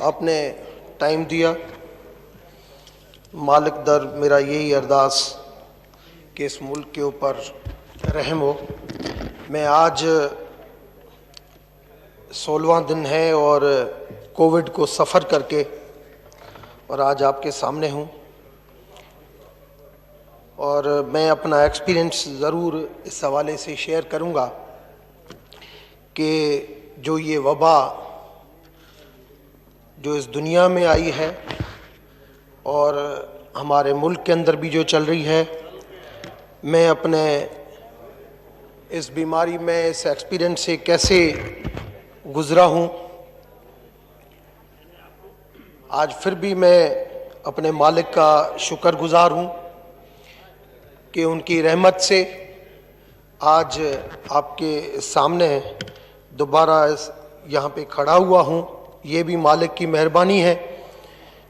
आपने टाइम दिया। मालिक दर मेरा यही अरदास कि इस मुल्क के ऊपर रहम हो। मैं आज 16वां दिन है और कोविड को सफ़र करके और आज आपके सामने हूँ और मैं अपना एक्सपीरियंस ज़रूर इस हवाले से शेयर करूँगा कि जो ये वबा जो इस दुनिया में आई है और हमारे मुल्क के अंदर भी जो चल रही है, मैं अपने इस बीमारी में इस एक्सपीरियंस से कैसे गुज़रा हूँ। आज फिर भी मैं अपने मालिक का शुक्रगुज़ार हूँ कि उनकी रहमत से आज आपके सामने दोबारा यहाँ पे खड़ा हुआ हूँ। ये भी मालिक की मेहरबानी है,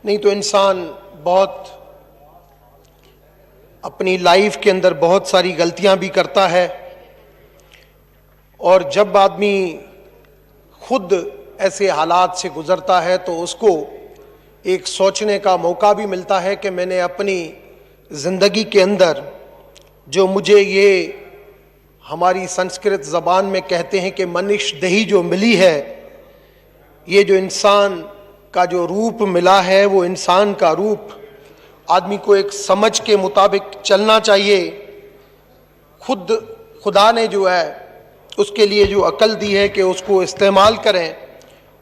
नहीं तो इंसान बहुत अपनी लाइफ के अंदर बहुत सारी गलतियाँ भी करता है और जब आदमी खुद ऐसे हालात से गुज़रता है तो उसको एक सोचने का मौका भी मिलता है कि मैंने अपनी ज़िंदगी के अंदर जो मुझे ये हमारी संस्कृत ज़बान में कहते हैं कि मनुष्य देही जो मिली है, ये जो इंसान का जो रूप मिला है वो इंसान का रूप आदमी को एक समझ के मुताबिक चलना चाहिए। खुदा ने जो है उसके लिए जो अक्ल दी है कि उसको इस्तेमाल करें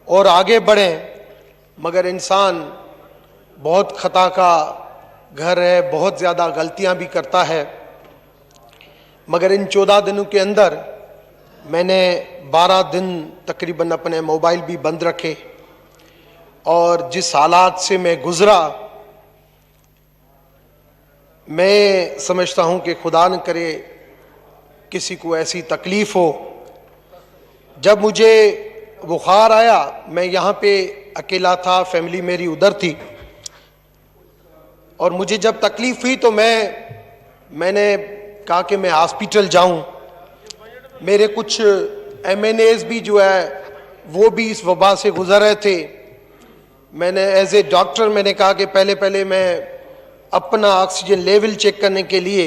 और आगे बढ़ें, मगर इंसान बहुत खता का घर है, बहुत ज़्यादा गलतियां भी करता है। मगर इन 14 दिनों के अंदर मैंने 12 दिन तकरीबन अपने मोबाइल भी बंद रखे और जिस हालात से मैं गुज़रा, मैं समझता हूँ कि खुदा न करे किसी को ऐसी तकलीफ़ हो। जब मुझे बुखार आया, मैं यहाँ पे अकेला था, फैमिली मेरी उधर थी और मुझे जब तकलीफ़ हुई तो मैंने कहा कि मैं हॉस्पिटल जाऊं। मेरे कुछ MNAs भी जो है वो भी इस वबा से गुजर रहे थे। मैंने एज ए डॉक्टर मैंने कहा कि पहले मैं अपना ऑक्सीजन लेवल चेक करने के लिए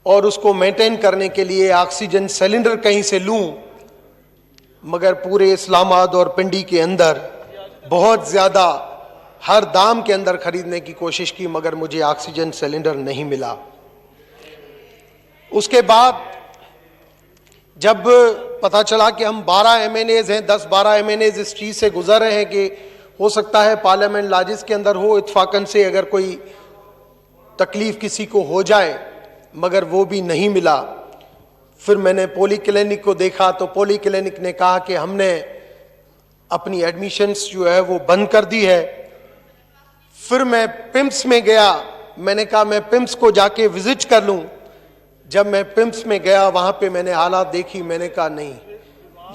और उसको मेंटेन करने के लिए ऑक्सीजन सिलेंडर कहीं से लूं, मगर पूरे इस्लामाबाद और पिंडी के अंदर बहुत ज़्यादा हर दाम के अंदर ख़रीदने की कोशिश की, मगर मुझे ऑक्सीजन सिलेंडर नहीं मिला। उसके बाद जब पता चला कि हम 12 MNAs हैं, 10-12 MNAs इस चीज़ से गुजर रहे हैं कि हो सकता है पार्लियामेंट लाजिस के अंदर हो इत्फाकन से अगर कोई तकलीफ़ किसी को हो जाए, मगर वो भी नहीं मिला। फिर मैंने पोली क्लिनिक को देखा तो पोली क्लिनिक ने कहा कि हमने अपनी एडमिशन्स जो है वो बंद कर दी है। फिर मैं पिम्स में गया, मैंने कहा मैं पिम्स को जाके विज़िट कर लूँ। जब मैं पिम्स में गया वहाँ पे मैंने हालात देखी, मैंने कहा नहीं,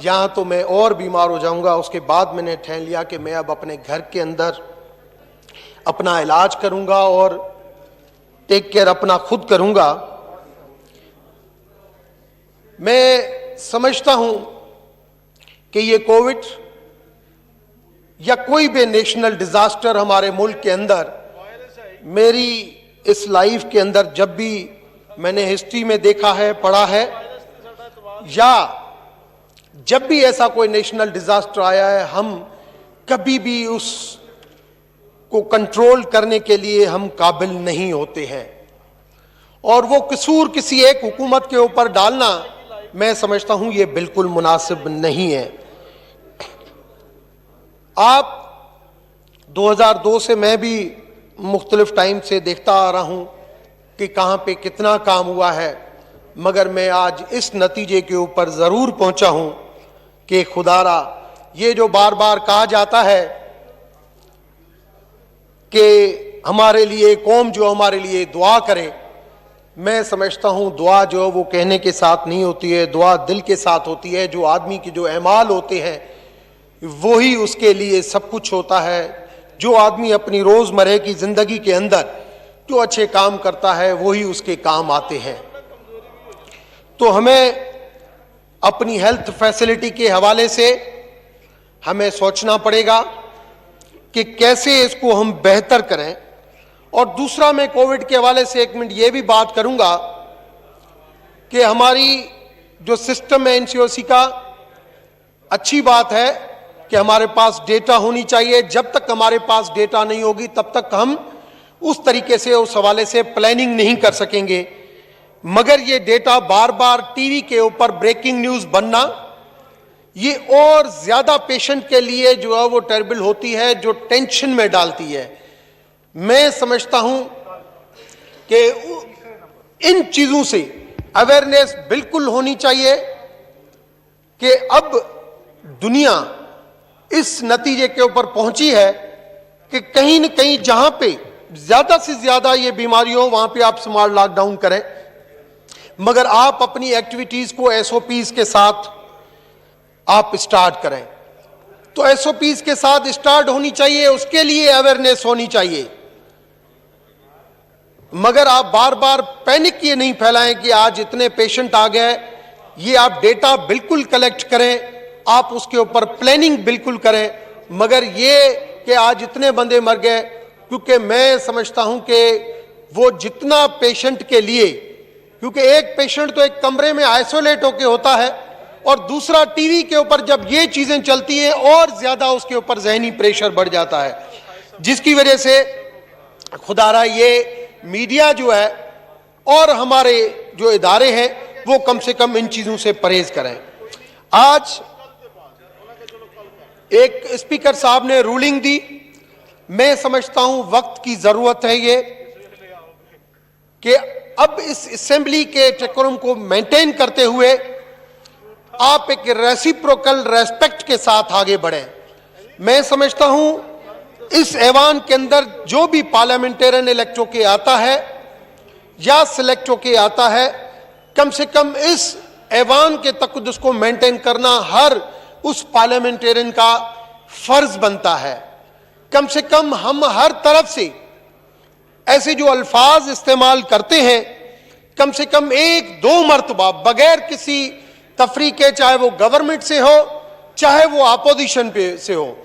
यहाँ तो मैं और बीमार हो जाऊँगा। उसके बाद मैंने ठान लिया कि मैं अब अपने घर के अंदर अपना इलाज करूँगा और टेक केयर अपना खुद करूँगा। मैं समझता हूँ कि ये कोविड या कोई भी नेशनल डिज़ास्टर हमारे मुल्क के अंदर, मेरी इस लाइफ के अंदर जब भी मैंने हिस्ट्री में देखा है, पढ़ा है, या जब भी ऐसा कोई नेशनल डिज़ास्टर आया है, हम कभी भी उसको कंट्रोल करने के लिए हम काबिल नहीं होते हैं। और वो कसूर किसी एक हुकूमत के ऊपर डालना, मैं समझता हूँ ये बिल्कुल मुनासिब नहीं है। आप 2002 से मैं भी मुख्तलिफ टाइम से देखता आ रहा हूँ कि कहाँ पे कितना काम हुआ है, मगर मैं आज इस नतीजे के ऊपर ज़रूर पहुँचा हूँ कि खुदारा ये जो बार बार कहा जाता है कि हमारे लिए कौम जो हमारे लिए दुआ करे, मैं समझता हूँ दुआ जो है वो कहने के साथ नहीं होती है, दुआ दिल के साथ होती है। जो आदमी के जो अमाल होते हैं वही उसके लिए सब कुछ होता है। जो आदमी अपनी रोज़मर्रा की ज़िंदगी के अंदर जो अच्छे काम करता है वही उसके काम आते हैं। तो हमें अपनी हेल्थ फैसिलिटी के हवाले से हमें सोचना पड़ेगा कि कैसे इसको हम बेहतर करें। और दूसरा, मैं कोविड के हवाले से 1 मिनट ये भी बात करूंगा कि हमारी जो सिस्टम है एनसीओसी का, अच्छी बात है कि हमारे पास डेटा होनी चाहिए। जब तक हमारे पास डेटा नहीं होगी तब तक हम उस तरीके से, उस हवाले से प्लानिंग नहीं कर सकेंगे। मगर ये डेटा बार बार टीवी के ऊपर ब्रेकिंग न्यूज बनना, ये और ज्यादा पेशेंट के लिए जो है वो टेरिबल होती है, जो टेंशन में डालती है। मैं समझता हूं कि इन चीजों से अवेयरनेस बिल्कुल होनी चाहिए कि अब दुनिया इस नतीजे के ऊपर पहुंची है कि कहीं न कहीं जहां पे ज्यादा से ज्यादा ये बीमारी हो वहां पे आप स्मार्ट लॉकडाउन करें, मगर आप अपनी एक्टिविटीज को एसओपीज के साथ आप स्टार्ट करें। तो एसओपीज के साथ स्टार्ट होनी चाहिए, उसके लिए अवेयरनेस होनी चाहिए। मगर आप बार बार पैनिक ये नहीं फैलाएं कि आज इतने पेशेंट आ गए। ये आप डेटा बिल्कुल कलेक्ट करें, आप उसके ऊपर प्लानिंग बिल्कुल करें, मगर ये कि आज इतने बंदे मर गए, क्योंकि मैं समझता हूं कि वो जितना पेशेंट के लिए, क्योंकि एक पेशेंट तो एक कमरे में आइसोलेट होकर होता है और दूसरा टीवी के ऊपर जब ये चीजें चलती हैं और ज्यादा उसके ऊपर जहनी प्रेशर बढ़ जाता है, जिसकी वजह से खुदारा ये मीडिया जो है और हमारे जो इदारे हैं वो कम से कम इन चीजों से परहेज करें। आज एक स्पीकर साहब ने रूलिंग दी, मैं समझता हूं वक्त की जरूरत है ये कि अब इस असेंबली के डेकोरम को मेंटेन करते हुए आप एक रेसिप्रोकल रेस्पेक्ट के साथ आगे बढ़ें। मैं समझता हूं इस ऐवान के अंदर जो भी पार्लियामेंटेरियन इलेक्ट होके आता है या सिलेक्ट होके आता है, कम से कम इस ऐवान के तक़द्दुस को मेंटेन करना हर उस पार्लियामेंटेरियन का फर्ज बनता है। कम से कम हम हर तरफ से ऐसे जो अल्फाज इस्तेमाल करते हैं, कम से कम 1-2 मरतबा बगैर किसी तफरीके, चाहे वो गवर्नमेंट से हो चाहे वो अपोजिशन पे से हो,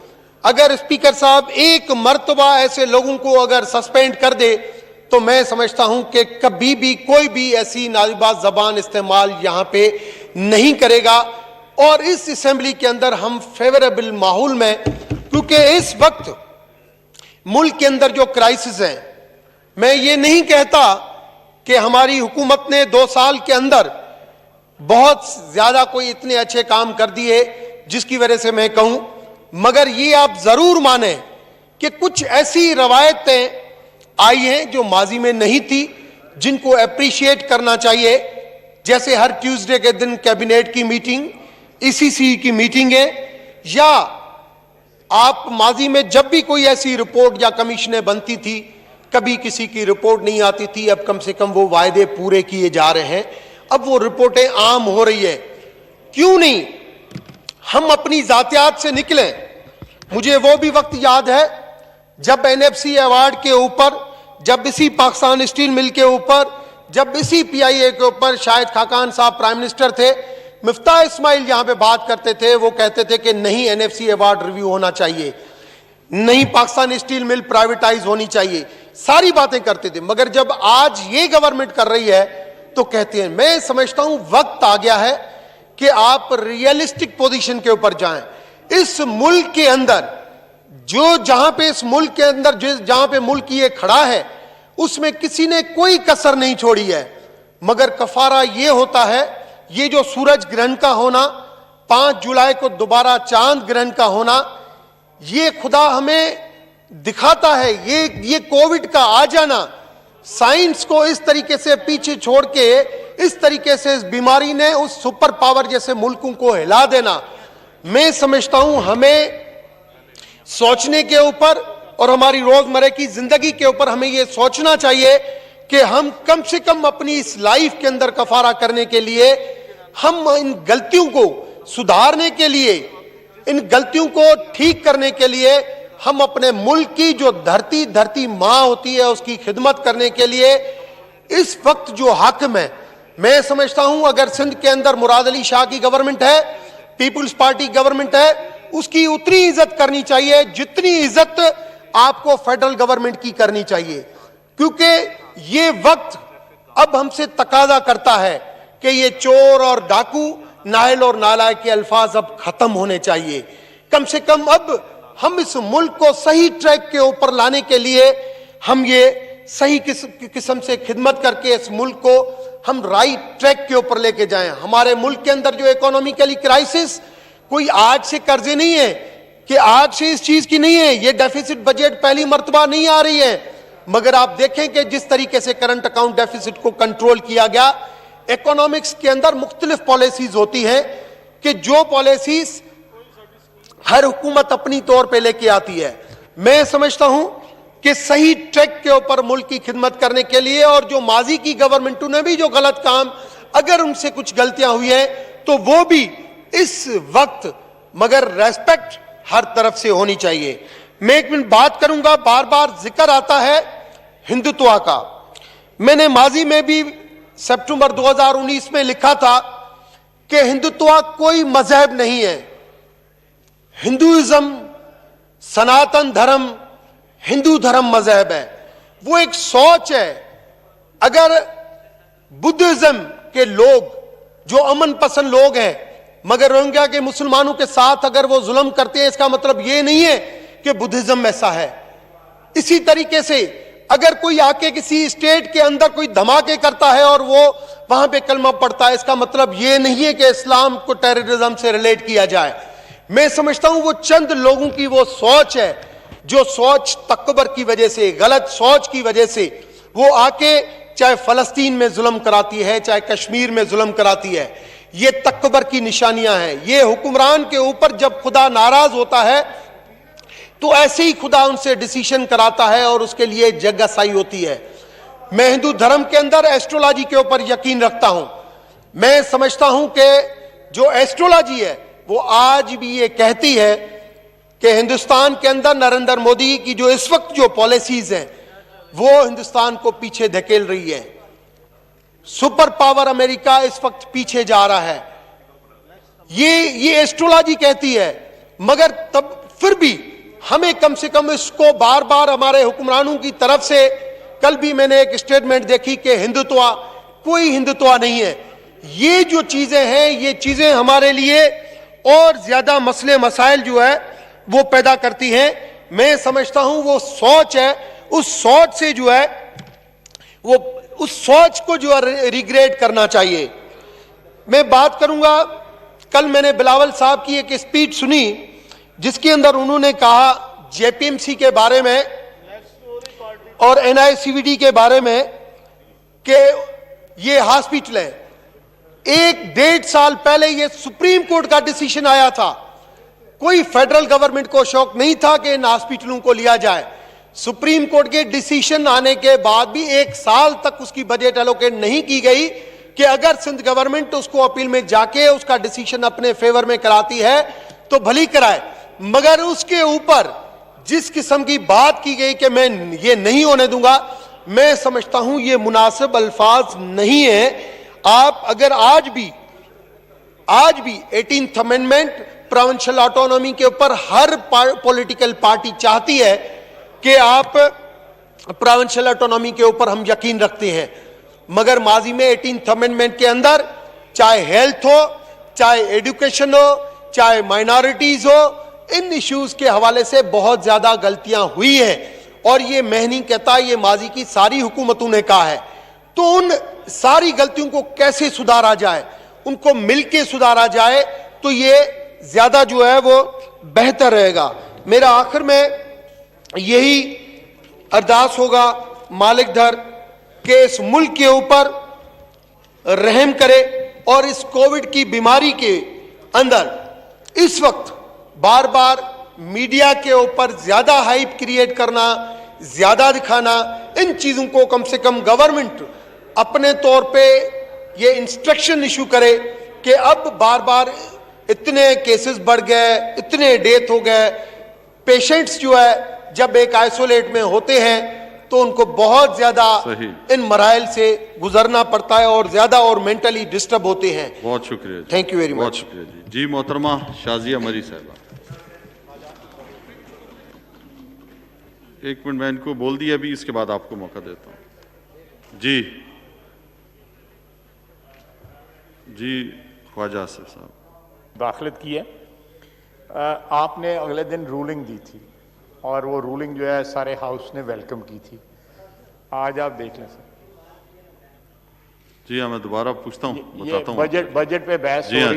अगर स्पीकर साहब एक मर्तबा ऐसे लोगों को अगर सस्पेंड कर दे तो मैं समझता हूं कि कभी भी कोई भी ऐसी नालिबाज जबान इस्तेमाल यहां पे नहीं करेगा। और इस असेंबली के अंदर हम फेवरेबल माहौल में, क्योंकि इस वक्त मुल्क के अंदर जो क्राइसिस है, मैं ये नहीं कहता कि हमारी हुकूमत ने 2 साल के अंदर बहुत ज्यादा कोई इतने अच्छे काम कर दिए जिसकी वजह से मैं कहूं, मगर ये आप जरूर माने कि कुछ ऐसी रवायतें आई हैं जो माजी में नहीं थी, जिनको अप्रिशिएट करना चाहिए। जैसे हर ट्यूसडे के दिन कैबिनेट की मीटिंग, ईसीसी की मीटिंगें, या आप माजी में जब भी कोई ऐसी रिपोर्ट या कमीशनें बनती थी, कभी किसी की रिपोर्ट नहीं आती थी, अब कम से कम वो वायदे पूरे किए जा रहे हैं, अब वो रिपोर्टें आम हो रही है। क्यों नहीं हम अपनी जातियात से निकलें। मुझे वो भी वक्त याद है जब एनएफसी अवार्ड के ऊपर, जब इसी पाकिस्तान स्टील मिल के ऊपर, जब इसी पीआईए के ऊपर शाहिद खाकान साहब प्राइम मिनिस्टर थे, मिफ्ताह इस्माइल यहां पे बात करते थे, वो कहते थे कि नहीं एनएफसी अवार्ड रिव्यू होना चाहिए, नहीं पाकिस्तान स्टील मिल प्राइवेटाइज होनी चाहिए, सारी बातें करते थे। मगर जब आज ये गवर्नमेंट कर रही है तो कहते हैं। मैं समझता हूं वक्त आ गया है कि आप रियलिस्टिक पोजीशन के ऊपर जाएं। इस मुल्क के अंदर जो जहां पे इस मुल्क के अंदर जहां पे मुल्क ये खड़ा है उसमें किसी ने कोई कसर नहीं छोड़ी है, मगर कफारा ये होता है, ये जो सूरज ग्रहण का होना, 5 जुलाई को दोबारा चांद ग्रहण का होना, ये खुदा हमें दिखाता है। ये कोविड का आ जाना, साइंस को इस तरीके से पीछे छोड़ के इस तरीके से इस बीमारी ने उस सुपर पावर जैसे मुल्कों को हिला देना, मैं समझता हूं हमें सोचने के ऊपर और हमारी रोजमर्रा की जिंदगी के ऊपर हमें यह सोचना चाहिए कि हम कम से कम अपनी इस लाइफ के अंदर कफारा करने के लिए, हम इन गलतियों को सुधारने के लिए, इन गलतियों को ठीक करने के लिए, हम अपने मुल्क की जो धरती मां होती है उसकी खिदमत करने के लिए इस वक्त जो हाकिम है, मैं समझता हूं अगर सिंध के अंदर मुराद अली शाह की गवर्नमेंट है, पीपुल्स पार्टी गवर्नमेंट है, उसकी उतनी इज्जत करनी चाहिए जितनी इज्जत आपको फेडरल गवर्नमेंट की करनी चाहिए, क्योंकि ये वक्त अब हमसे तकाजा करता है कि ये चोर और डाकू, नाहल और नालायक के अल्फाज अब खत्म होने चाहिए। कम से कम अब हम इस मुल्क को सही ट्रैक के ऊपर लाने के लिए हम ये सही किस्म से खिदमत करके इस मुल्क को हम राइट ट्रैक के ऊपर लेके जाएं। हमारे मुल्क के अंदर जो इकोनॉमिकली क्राइसिस कोई आज से कर्जे नहीं है कि आज से इस चीज की नहीं है, ये डेफिसिट बजट पहली मर्तबा नहीं आ रही है, मगर आप देखें कि जिस तरीके से करंट अकाउंट डेफिसिट को कंट्रोल किया गया, इकोनॉमिक्स के अंदर मुख्तलिफ पॉलिसीज होती हैं कि जो पॉलिसीज हर हुकूमत अपनी तौर पे लेके आती है। मैं समझता हूं कि सही ट्रैक के ऊपर मुल्क की खिदमत करने के लिए, और जो माजी की गवर्नमेंटों ने भी जो गलत काम, अगर उनसे कुछ गलतियां हुई हैं तो वो भी इस वक्त, मगर रेस्पेक्ट हर तरफ से होनी चाहिए। मैं एक मिनट बात करूंगा, बार बार जिक्र आता है हिंदुत्व का। मैंने माजी में भी सितंबर 2019 में लिखा था कि हिंदुत्व कोई मजहब नहीं है, हिंदुइज्म, सनातन धर्म, हिंदू धर्म मजहब है, वो एक सोच है। अगर बुद्धिज्म के लोग जो अमन पसंद लोग हैं, मगर रोहिंग्या के मुसलमानों के साथ अगर वो जुल्म करते हैं, इसका मतलब ये नहीं है कि बुद्धिज्म ऐसा है। इसी तरीके से अगर कोई आके किसी स्टेट के अंदर कोई धमाके करता है और वो वहां पे कलमा पढ़ता है, इसका मतलब ये नहीं है कि इस्लाम को टेररिज्म से रिलेट किया जाए। मैं समझता हूं वो चंद लोगों की वो सोच है, जो सोच तकबर की वजह से, गलत सोच की वजह से वो आके चाहे फलस्तीन में जुल्म कराती है, चाहे कश्मीर में जुल्म कराती है। ये तकबर की निशानियां हैं। ये हुक्मरान के ऊपर जब खुदा नाराज होता है तो ऐसे ही खुदा उनसे डिसीजन कराता है और उसके लिए जगहसाई होती है। मैं हिंदू धर्म के अंदर एस्ट्रोलॉजी के ऊपर यकीन रखता हूं। मैं समझता हूं कि जो एस्ट्रोलॉजी है वो आज भी ये कहती है कि हिंदुस्तान के अंदर नरेंद्र मोदी की जो इस वक्त जो पॉलिसीज हैं वो हिंदुस्तान को पीछे धकेल रही है। सुपर पावर अमेरिका इस वक्त पीछे जा रहा है, ये एस्ट्रोलॉजी कहती है। मगर तब फिर भी हमें कम से कम इसको बार बार हमारे हुक्मरानों की तरफ से, कल भी मैंने एक स्टेटमेंट देखी कि हिंदुत्व, कोई हिंदुत्व नहीं है। ये जो चीजें हैं, ये चीजें हमारे लिए और ज्यादा मसले मसाइल जो है वो पैदा करती हैं। मैं समझता हूं वो सोच है, उस सोच से जो है वो उस सोच को जो है रिग्रेट करना चाहिए। मैं बात करूंगा, कल मैंने बिलावल साहब की एक स्पीच सुनी जिसके अंदर उन्होंने कहा जेपीएमसी के बारे में और एनआईसीवीडी के बारे में कि ये हॉस्पिटल है। 1-1.5 साल पहले ये सुप्रीम कोर्ट का डिसीजन आया था। कोई फेडरल गवर्नमेंट को शौक नहीं था कि इन हॉस्पिटलों को लिया जाए। सुप्रीम कोर्ट के डिसीजन आने के बाद भी 1 साल तक उसकी बजट एलोकेट नहीं की गई कि अगर सिंध गवर्नमेंट उसको अपील में जाके उसका डिसीजन अपने फेवर में कराती है तो भली कराए, मगर उसके ऊपर जिस किस्म की बात की गई कि मैं ये नहीं होने दूंगा, मैं समझता हूं ये मुनासिब अल्फाज नहीं है। आप अगर आज भी 18th अमेंडमेंट प्रोविंशियल ऑटोनॉमी के ऊपर हर पॉलिटिकल पार्टी चाहती है कि आप प्रोविंशियल ऑटोनॉमी के ऊपर हम यकीन रखते हैं, मगर माजी में 18th अमेंडमेंट के अंदर चाहे हेल्थ हो, चाहे एजुकेशन हो, चाहे माइनॉरिटीज हो, इन इश्यूज के हवाले से बहुत ज्यादा गलतियां हुई हैं। और ये मैं नहीं कहता, ये माजी की सारी हुकूमतों ने कहा है। तो उन सारी गलतियों को कैसे सुधारा जाए, उनको मिलके सुधारा जाए तो ये ज्यादा जो है वो बेहतर रहेगा। मेरा आखिर में यही अरदास होगा मालिक दर के इस मुल्क के ऊपर रहम करे और इस कोविड की बीमारी के अंदर इस वक्त बार बार मीडिया के ऊपर ज्यादा हाइप क्रिएट करना, ज्यादा दिखाना, इन चीजों को कम से कम गवर्नमेंट अपने तौर पे ये इंस्ट्रक्शन इशू करे कि अब बार बार इतने केसेस बढ़ गए, इतने डेथ हो गए। पेशेंट्स जो है जब एक आइसोलेट में होते हैं तो उनको बहुत ज्यादा इन मराइल से गुजरना पड़ता है और ज्यादा और मेंटली डिस्टर्ब होते हैं। बहुत शुक्रिया, थैंक यू वेरी मच। बहुत शुक्रिया जी। मोहतरमा शाजिया मरी साहबा। एक मिनट, मैं इनको बोल दिया अभी, इसके बाद आपको मौका देता हूं। जी जी, ख्वाजा आसिफ साहब। दाखिलत की है। आपने अगले दिन रूलिंग दी थी और वो रूलिंग जो है सारे हाउस ने वेलकम की थी। आज आप देख लें सर, जी हाँ, मैं दोबारा पूछता हूँ, ये बताता हूँ। बजट पे बहस जी हो हाँ। रही